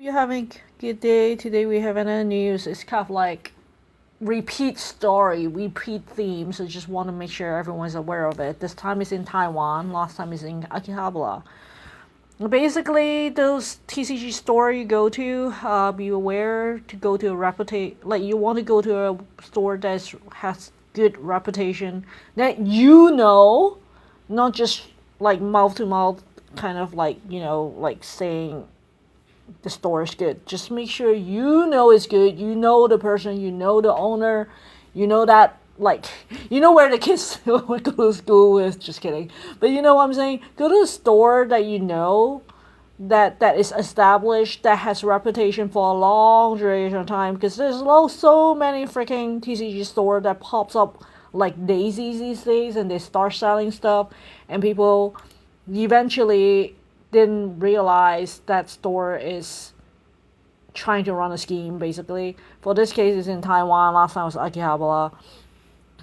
You're having a good day. Today we have another news. It's kind of like repeat story, repeat theme. So just want to make sure everyone's aware of it. This time is in Taiwan. Last time is in Akihabara. Basically, those TCG store you go to, be aware to go to a reputation. Like you want to go to a store that has good reputation that not just like mouth to mouth, kind of like like saying the store is good. Just make sure you know it's good. You know the person, you know the owner, you know that like you know where the kids go to school with. Just kidding, but you know what I'm saying. Go to a store that you know that is established, that has reputation for a long duration of time. Because there's so many freaking TCG store that pops up like daisies these days, and they start selling stuff, and people eventually didn't realize that store is trying to run a scheme. Basically, for this case, it's in Taiwan. Last time was Akihabara.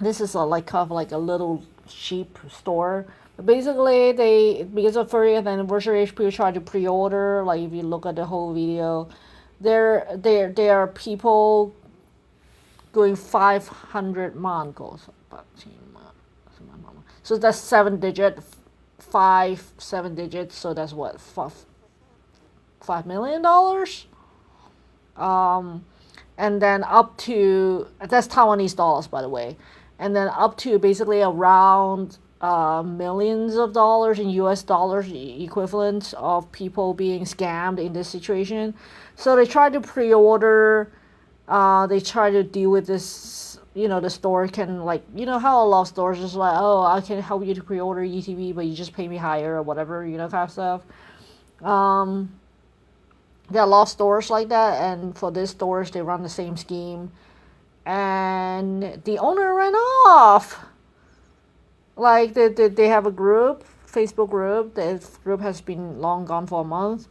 This is like kind of like a little cheap store. But basically, they because of 30th anniversary, people try to pre-order. Like if you look at the whole video, there are people going 500 mangos. So that's 7 digit, 7 digits. So that's what $5 million. And then up to that's Taiwanese dollars, by the way, and then up to basically around millions of dollars in U.S. dollars equivalent of people being scammed in this situation. So they try to pre-order. They try to deal with this. The store can, like, how a lot of stores is like, oh, I can help you to pre-order ETB, but you just pay me higher or whatever, kind of stuff. There are a lot of stores like that, and for these stores, they run the same scheme. And the owner ran off. Like, they have a group, Facebook group. The group has been long gone for a month.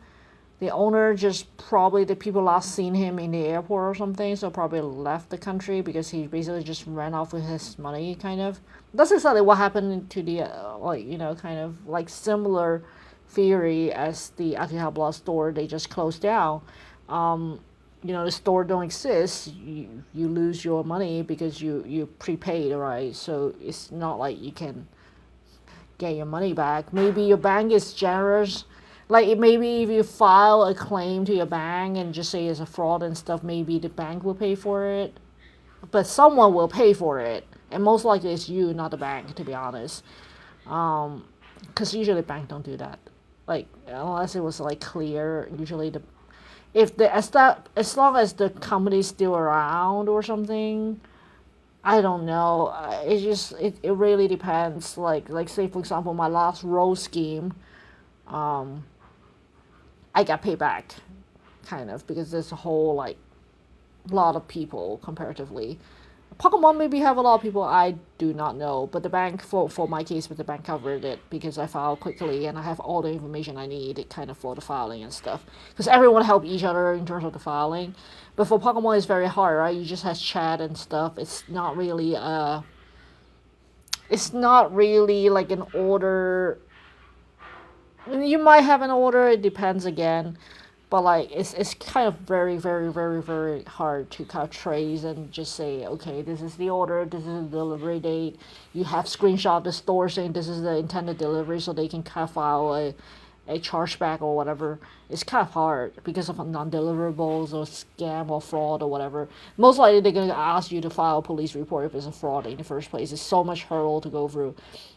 The owner just probably, the people last seen him in the airport or something, so probably left the country because he basically just ran off with his money, kind of. That's exactly what happened to the, kind of like similar theory as the Akihabara store. They just closed down. The store don't exist. You lose your money because you prepaid, right? So it's not like you can get your money back. Maybe your bank is generous. Like, maybe if you file a claim to your bank and just say it's a fraud and stuff, maybe the bank will pay for it. But someone will pay for it. And most likely it's you, not the bank, to be honest. Because usually bank don't do that. Like, unless it was like clear, usually as long as the company's still around or something, I don't know. It really depends. Like say for example, my last roll scheme, I got paid back, kind of, because there's a whole like lot of people comparatively. Pokemon maybe have a lot of people, I do not know, but the bank, for my case, but the bank covered it because I filed quickly and I have all the information I need kind of for the filing and stuff. Because everyone help each other in terms of the filing, but for Pokemon it's very hard, right? You just have chat and stuff. It's not really like an order. You might have an order. It depends again. But like it's kind of very very very very hard to kind of trace and just say, okay, this is the order, this is the delivery date. You have screenshot the store saying this is the intended delivery, so they can kind of file a chargeback or whatever. It's kind of hard because of non-deliverables or scam or fraud or whatever. Most likely they're gonna ask you to file a police report if it's a fraud in the first place. It's so much hurdle to go through.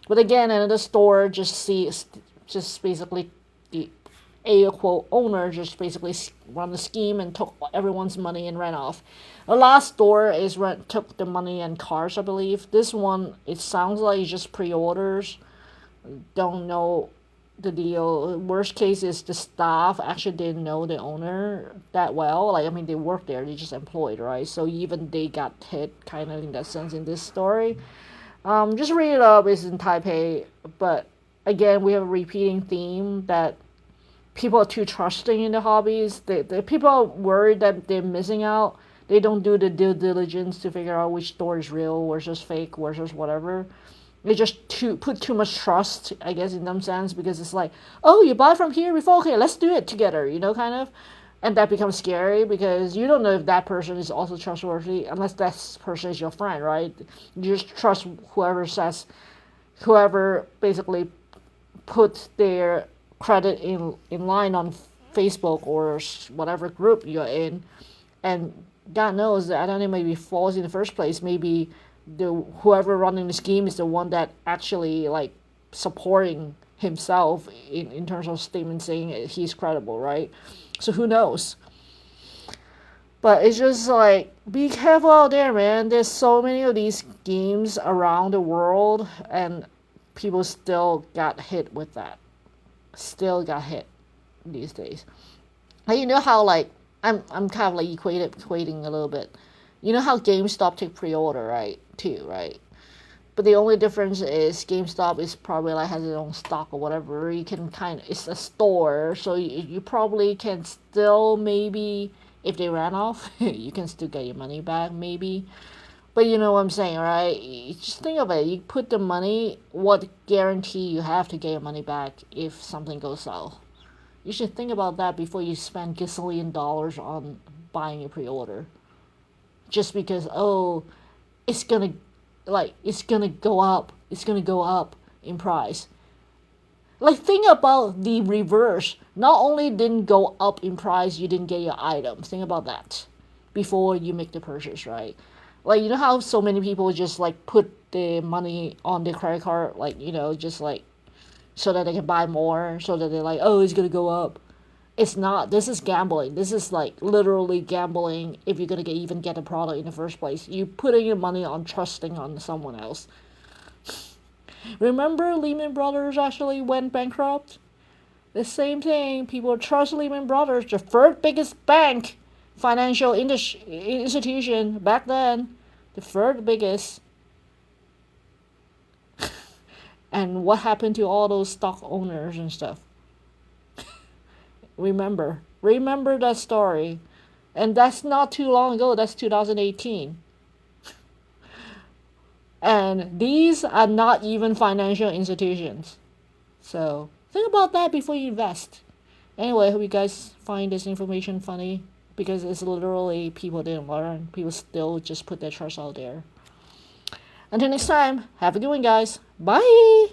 But again, another store just basically the a quote owner just basically run the scheme and took everyone's money and ran off. The last store took the money and cars, I believe. This one, it sounds like just pre-orders. Don't know the deal. Worst case is the staff actually didn't know the owner that well. Like, I mean, they worked there, they just employed, right? So even they got hit kind of in that sense in this story. Just read it up. It's in Taipei, but again, we have a repeating theme that people are too trusting in the hobbies. The people are worried that they're missing out. They don't do the due diligence to figure out which store is real versus fake versus whatever. They just put too much trust, I guess, in some sense, because it's like, oh, you bought from here before, okay, let's do it together, kind of. And that becomes scary because you don't know if that person is also trustworthy unless that person is your friend, right? You just trust whoever basically put their credit in line on Facebook or whatever group you're in, and God knows that identity may be false in the first place. Maybe the whoever running the scheme is the one that actually like supporting himself in terms of statement saying he's credible, right? So who knows? But it's just like, be careful out there, man. There's so many of these games around the world, and people still got hit with that. Still got hit these days. And you know how like I'm kind of like equating a little bit. You know how GameStop take pre-order, right? Too, right? But the only difference is GameStop is probably like has its own stock or whatever. You can it's a store, so you probably can still maybe if they ran off, you can still get your money back maybe. But you know what I'm saying, right? You just think of it. You put the money, what guarantee you have to get your money back if something goes south? You should think about that before you spend gazillion dollars on buying a pre-order. Just because, oh, it's gonna go up. It's gonna go up in price. Like, think about the reverse. Not only didn't go up in price, you didn't get your item. Think about that before you make the purchase, right? Like, you know how so many people just like put the money on their credit card, like, just like so that they can buy more, so that they're like, oh, it's gonna go up. It's not. This is gambling. This is like literally gambling if you're gonna even get a product in the first place. You putting your money on trusting on someone else. Remember Lehman Brothers actually went bankrupt? The same thing. People trust Lehman Brothers, the third biggest bank, financial institution back then. The third biggest. And what happened to all those stock owners and stuff? Remember that story. And that's not too long ago. That's 2018. And these are not even financial institutions. So think about that before you invest. Anyway, I hope you guys find this information funny, because it's literally people didn't learn. People still just put their trust out there. Until next time, have a good one, guys. Bye!